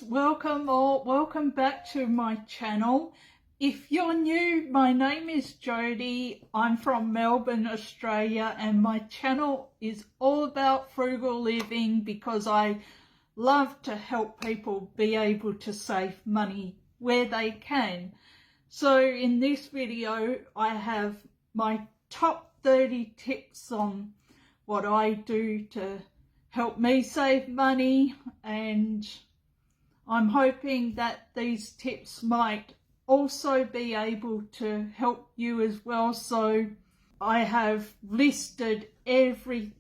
welcome back to my channel. If you're new, my name is Jody. I'm from Melbourne, Australia, and my channel is all about frugal living because I love to help people be able to save money where they can. So in this video I have my top 30 tips on what I do to help me save money, and I'm hoping that these tips might also be able to help you as well. So I have listed every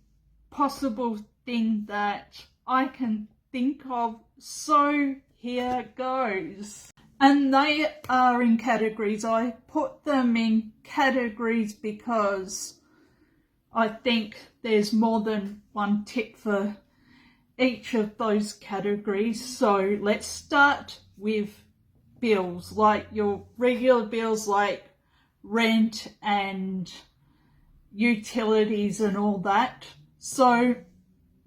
possible thing that I can think of, so here goes. And they are in categories. I put them in categories because I think there's more than one tip for each of those categories. So let's start with bills, like your regular bills like rent and utilities and all that. So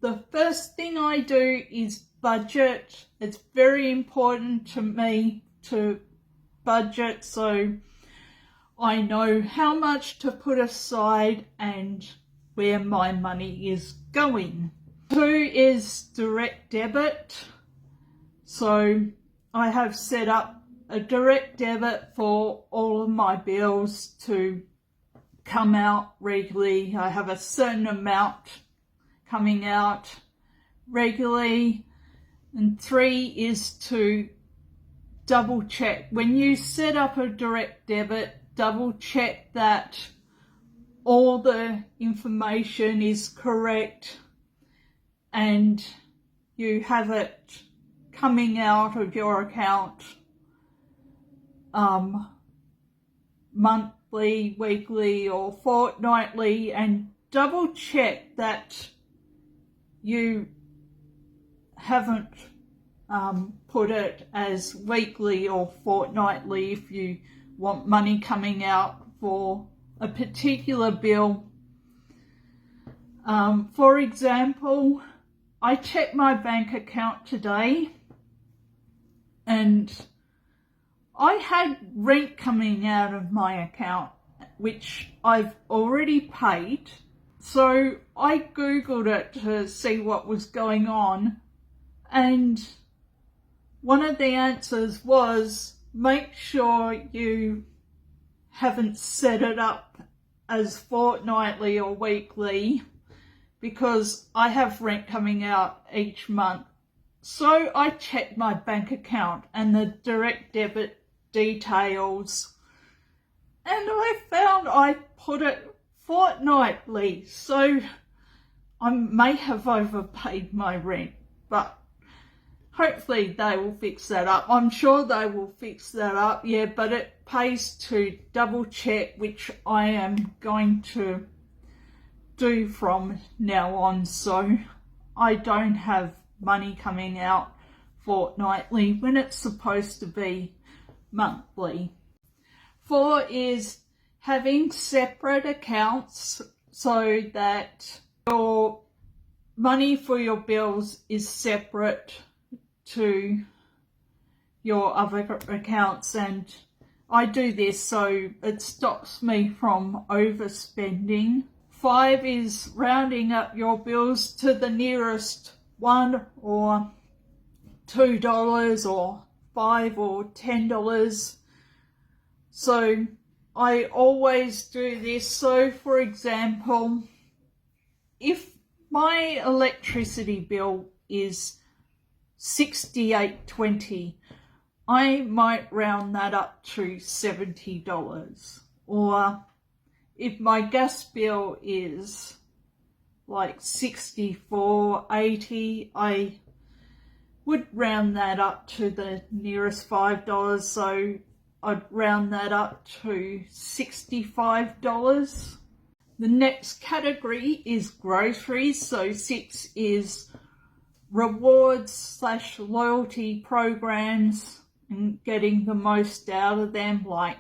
the first thing I do is budget. It's very important to me to budget so I know how much to put aside and where my money is going. 2 is direct debit. So I have set up a direct debit for all of my bills to come out regularly. I have a certain amount coming out regularly. And 3 is to double check. When you set up a direct debit, double check that all the information is correct and you have it coming out of your account monthly, weekly or fortnightly, and double check that you haven't put it as weekly or fortnightly if you want money coming out for a particular bill. For example, I checked my bank account today and I had rent coming out of my account, which I've already paid. So I Googled it to see what was going on, and one of the answers was make sure you haven't set it up as fortnightly or weekly, because I have rent coming out each month. So I checked my bank account and the direct debit details, and I found I put it fortnightly. So I may have overpaid my rent, but hopefully they will fix that up. I'm sure they will fix that up, yeah, but it pays to double check, which I am going to do from now on, so I don't have money coming out fortnightly when it's supposed to be monthly. 4 is having separate accounts so that your money for your bills is separate to your other accounts, and I do this so it stops me from overspending. 5 is rounding up your bills to the nearest $1 or $2 or $5 or $10. So I always do this. So for example, if my electricity bill is $68.20, I might round that up to $70. Or if my gas bill is like $64.80, I would round that up to the nearest $5, so I'd round that up to $65. The next category is groceries. So 6 is rewards / loyalty programs and getting the most out of them, like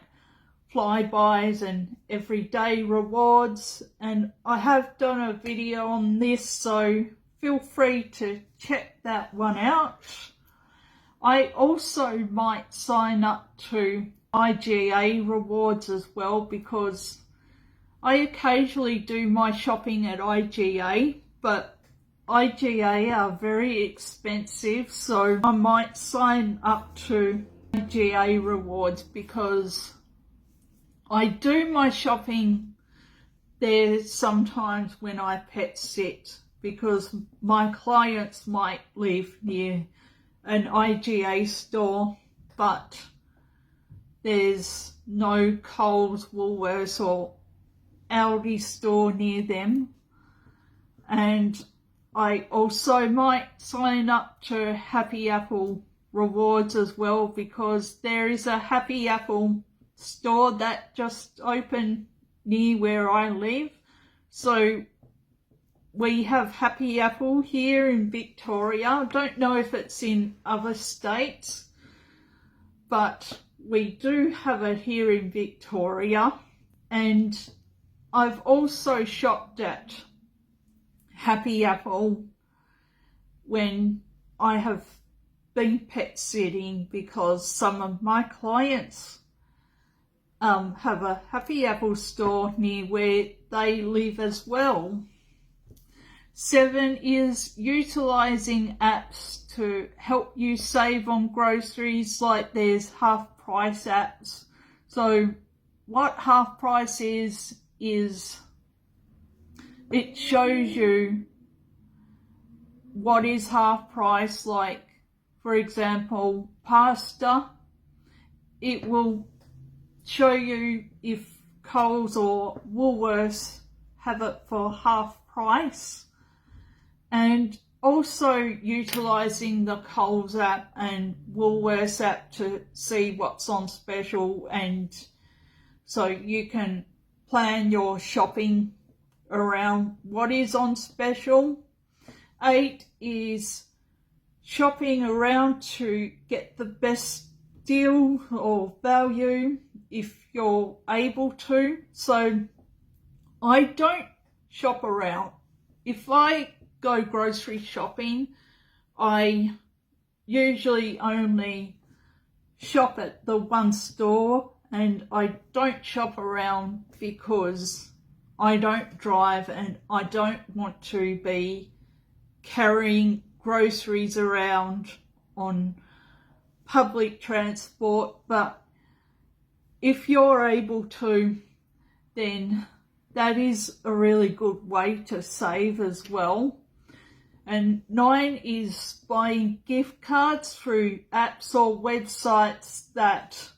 FlyBuys and Everyday Rewards, and I have done a video on this, so feel free to check that one out. I also might sign up to IGA rewards as well, because I occasionally do my shopping at IGA, but IGA are very expensive, so I might sign up to IGA rewards because I do my shopping there sometimes when I pet sit, because my clients might live near an IGA store, but there's no Coles, Woolworths or Aldi store near them. And I also might sign up to Happy Apple rewards as well, because there is a Happy Apple store that just opened near where I live. So we have Happy Apple here in Victoria. I don't know if it's in other states, but we do have it here in Victoria. And I've also shopped at Happy Apple when I have been pet sitting, because some of my clients have a Happy Apple store near where they live as well. 7 is utilising apps to help you save on groceries, like there's half price apps. So what half price is it shows you what is half price. Like, for example, pasta, it will show you if Coles or Woolworths have it for half price. And also utilising the Coles app and Woolworths app to see what's on special, and so you can plan your shopping around what is on special. 8 is shopping around to get the best deal or value if you're able to. So I don't shop around. If I go grocery shopping, I usually only shop at the one store, and I don't shop around because I don't drive and I don't want to be carrying groceries around on public transport. But if you're able to, then that is a really good way to save as well. And 9 is buying gift cards through apps or websites that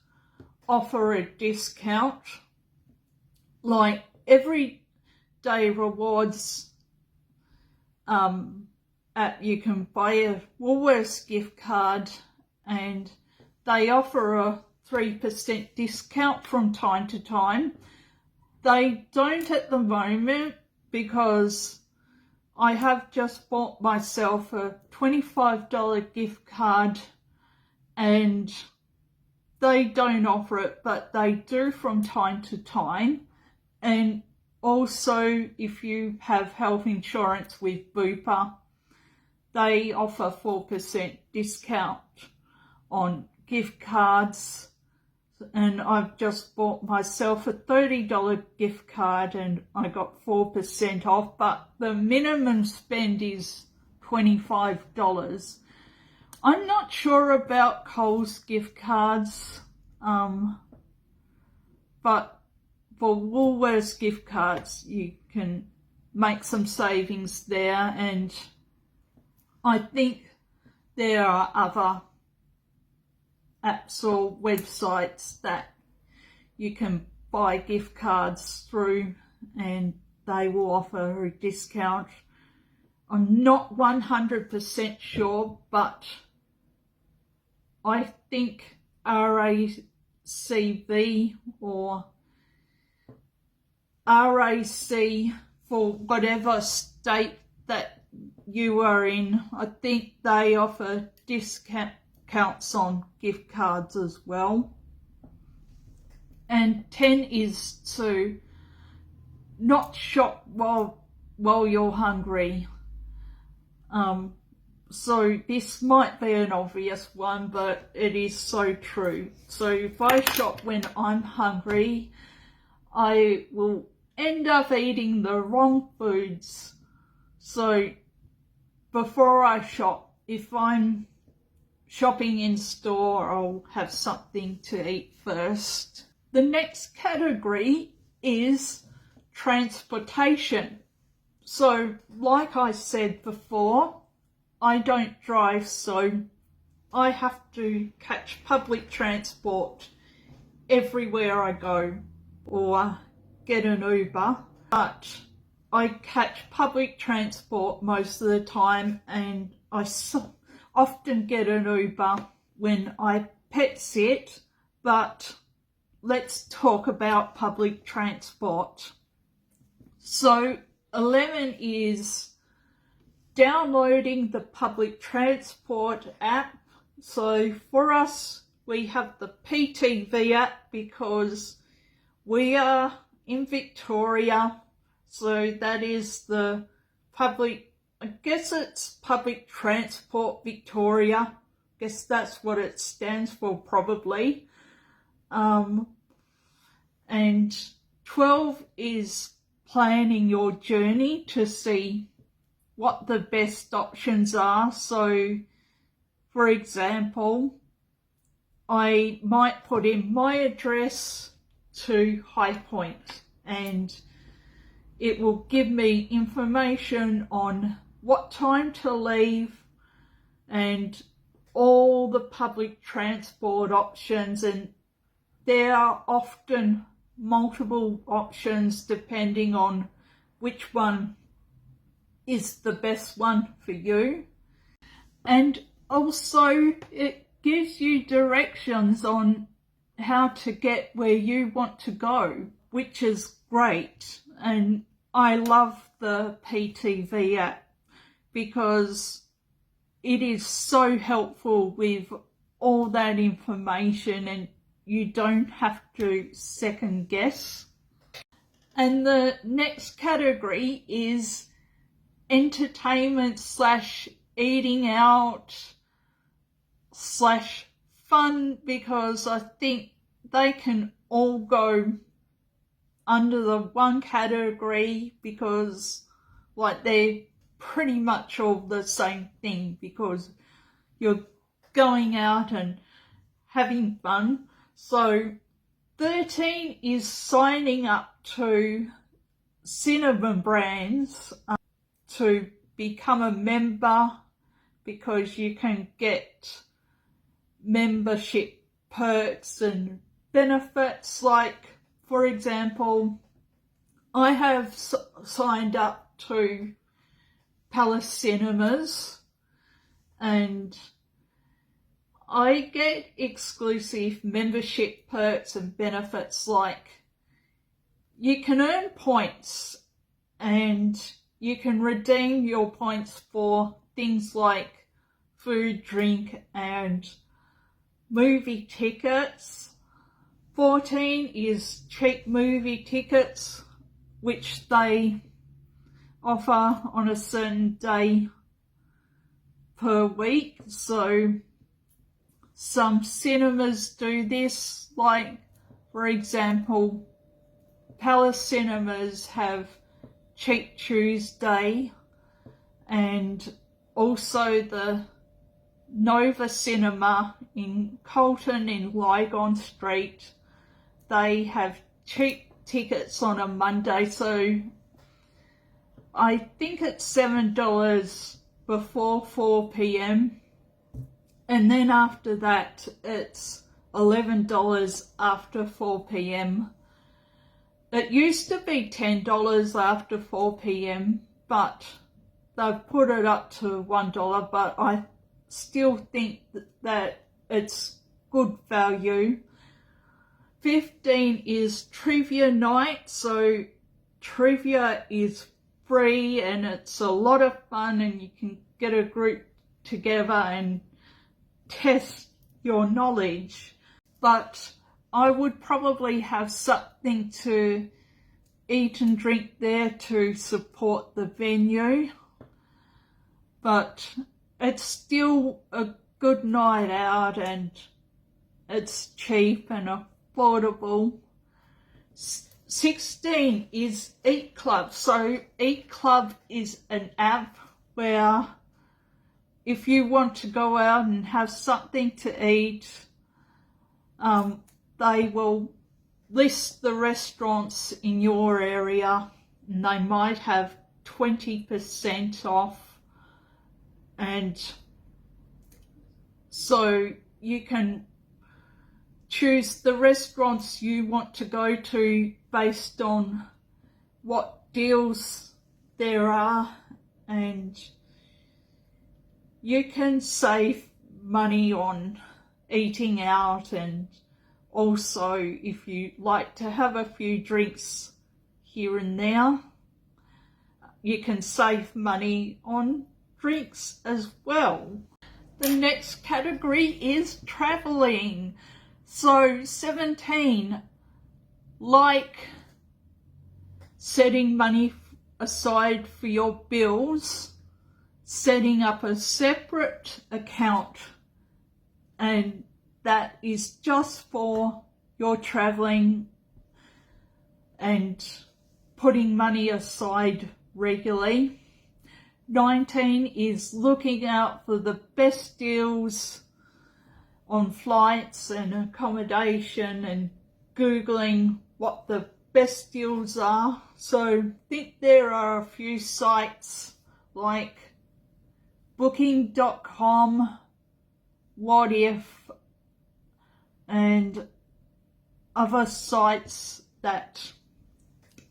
offer a discount, like Everyday Rewards app. You can buy a Woolworths gift card and they offer a 3% discount from time to time. They don't at the moment, because I have just bought myself a $25 gift card and they don't offer it, but they do from time to time. And also, if you have health insurance with Bupa, they offer 4% discount on gift cards. And I've just bought myself a $30 gift card and I got 4% off, but the minimum spend is $25. I'm not sure about Coles gift cards, but for Woolworths gift cards you can make some savings there, and I think there are other apps or websites that you can buy gift cards through and they will offer a discount. I'm not 100% sure, but I think RACV or RAC, for whatever state that you are in, I think they offer discounts on gift cards as well. And 10 is to not shop while you're hungry. So this might be an obvious one, but it is so true. So if I shop when I'm hungry, I will end up eating the wrong foods. So before I shop, if I'm shopping in store, I'll have something to eat first. The next category is transportation. So like I said before, I don't drive, so I have to catch public transport everywhere I go or get an Uber. But I catch public transport most of the time, and I often get an Uber when I pet sit. But let's talk about public transport. So 11 is downloading the public transport app. So for us, we have the PTV app because we are in Victoria. So that is the public, I guess it's Public Transport Victoria. I guess that's what it stands for probably. And 12 is planning your journey to see what the best options are. So for example, I might put in my address to High Point, and it will give me information on what time to leave and all the public transport options, and there are often multiple options depending on which one is the best one for you. And also it gives you directions on how to get where you want to go, which is great. And I love the PTV app because it is so helpful with all that information, and you don't have to second guess. And the next category is entertainment / eating out / fun, because I think they can all go under the one category because like they're pretty much all the same thing, because you're going out and having fun. So 13 is signing up to cinnamon brands to become a member, because you can get membership perks and benefits. Like, for example, I have signed up to Palace Cinemas, and I get exclusive membership perks and benefits, like you can earn points and you can redeem your points for things like food, drink and movie tickets. 14 is cheap movie tickets, which they offer on a certain day per week. So some cinemas do this, like for example, Palace Cinemas have Cheap Tuesday, and also the Nova Cinema in Colton in Lygon Street, they have cheap tickets on a Monday. So I think it's $7 before 4 p.m. and then after that it's $11 after 4 p.m. It used to be $10 after 4 p.m, but they've put it up to $1, but I still think that it's good value. 15 is trivia night. So trivia is free and it's a lot of fun, and you can get a group together and test your knowledge. But I would probably have something to eat and drink there to support the venue. But it's still a good night out and it's cheap and affordable. 16 is Eat Club. So Eat Club is an app where if you want to go out and have something to eat, they will list the restaurants in your area and they might have 20% off, and so you can choose the restaurants you want to go to based on what deals there are, and you can save money on eating out, and also if you like to have a few drinks here and there, you can save money on drinks as well. The next category is travelling. So 17, like setting money aside for your bills, setting up a separate account, and that is just for your travelling and putting money aside regularly. 19 is looking out for the best deals on flights and accommodation and Googling what the best deals are. So I think there are a few sites like booking.com, What If, and other sites that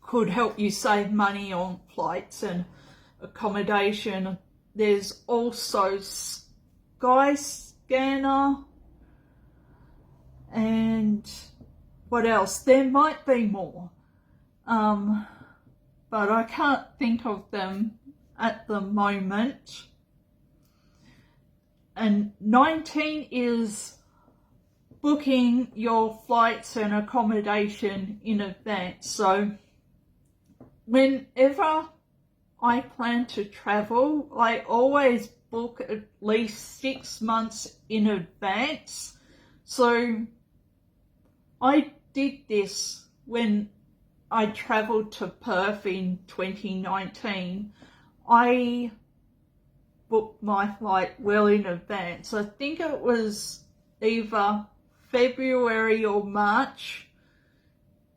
could help you save money on flights and accommodation. There's also Skyscanner, and what else? There might be more, but I can't think of them at the moment. And 19 is booking your flights and accommodation in advance. So whenever I plan to travel, I always book at least 6 months in advance. So I did this when I travelled to Perth in 2019. I booked my flight well in advance. I think it was either February or March,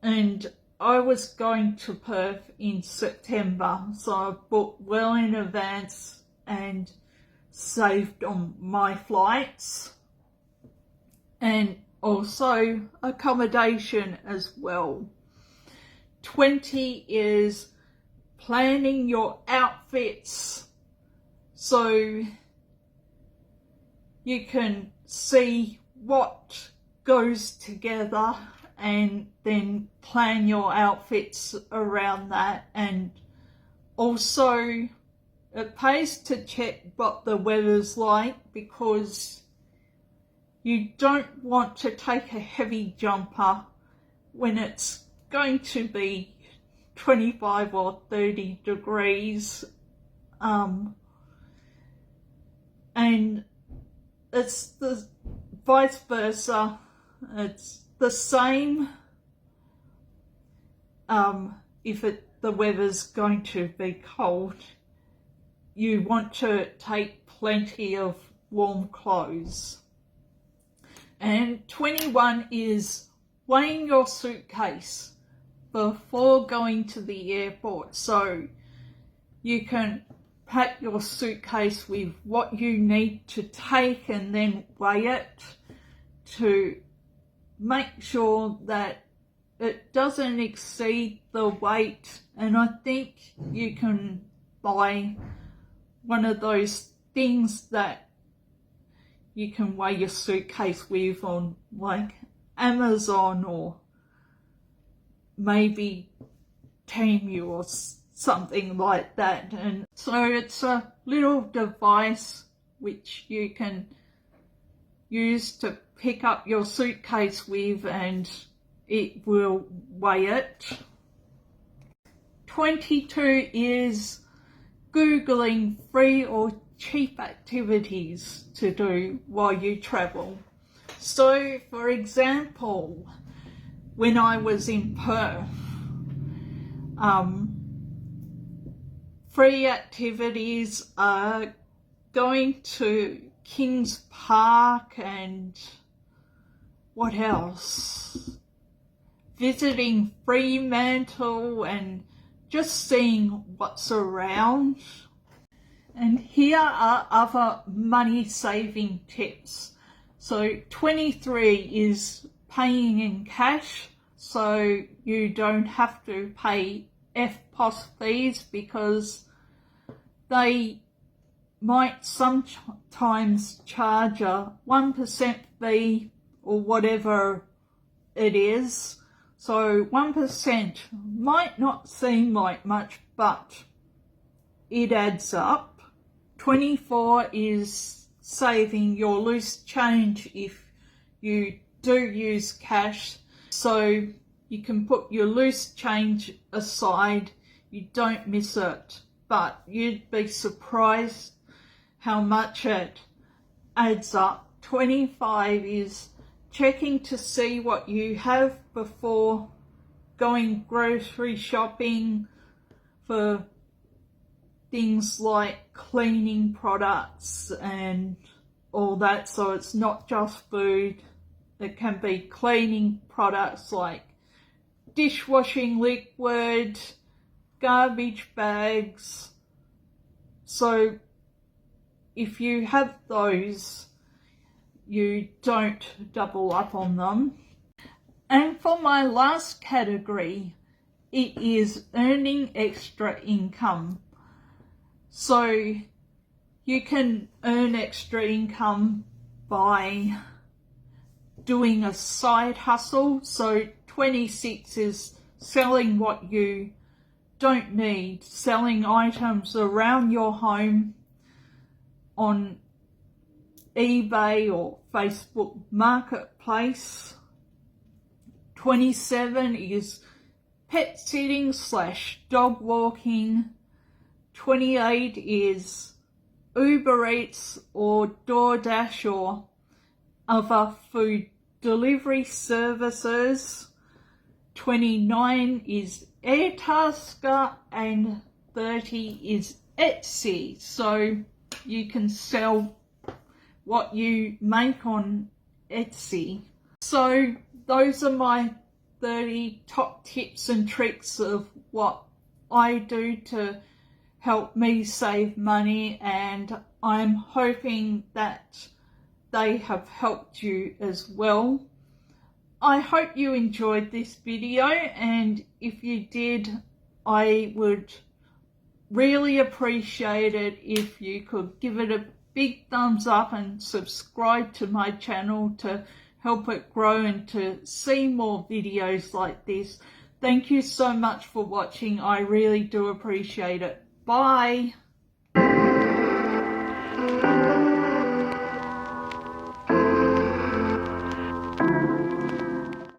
and I was going to Perth in September, so I booked well in advance and saved on my flights and also accommodation as well. 20 is planning your outfits, so you can see what goes together and then plan your outfits around that. And also it pays to check what the weather's like, because you don't want to take a heavy jumper when it's going to be 25 or 30 degrees, and it's the vice versa. It's the same if the weather's going to be cold. You want to take plenty of warm clothes. And 21 is weighing your suitcase before going to the airport. So you can pack your suitcase with what you need to take and then weigh it to make sure that it doesn't exceed the weight. And I think you can buy one of those things that you can weigh your suitcase with on like Amazon or maybe Temu or something like that. And so it's a little device which you can use to pick up your suitcase with, and it will weigh it. 22 is Googling free or cheap activities to do while you travel. So, for example, when I was in Perth, free activities are going to Kings Park and what else? Visiting Fremantle and just seeing what's around. And here are other money saving tips. So 23 is paying in cash, so you don't have to pay FPOS fees because they might sometimes charge a 1% fee or whatever it is. So 1% might not seem like much, but it adds up. 24 is saving your loose change if you do use cash. So you can put your loose change aside, you don't miss it, but you'd be surprised how much it adds up. 25 is checking to see what you have before going grocery shopping for things like cleaning products and all that. So it's not just food, it can be cleaning products like dishwashing liquid, garbage bags. So if you have those, you don't double up on them. And for my last category, it is earning extra income. So you can earn extra income by doing a side hustle. So 26 is selling what you don't need, selling items around your home on eBay or Facebook Marketplace. 27 is pet sitting / dog walking. 28 is Uber Eats or DoorDash or other food delivery services. 29 is Airtasker and 30 is Etsy. So you can sell what you make on Etsy. So those are my 30 top tips and tricks of what I do to help me save money, and I'm hoping that they have helped you as well. I hope you enjoyed this video, and if you did, I would really appreciate it if you could give it a big thumbs up and subscribe to my channel to help it grow and to see more videos like this. Thank you so much for watching. I really do appreciate it. Bye.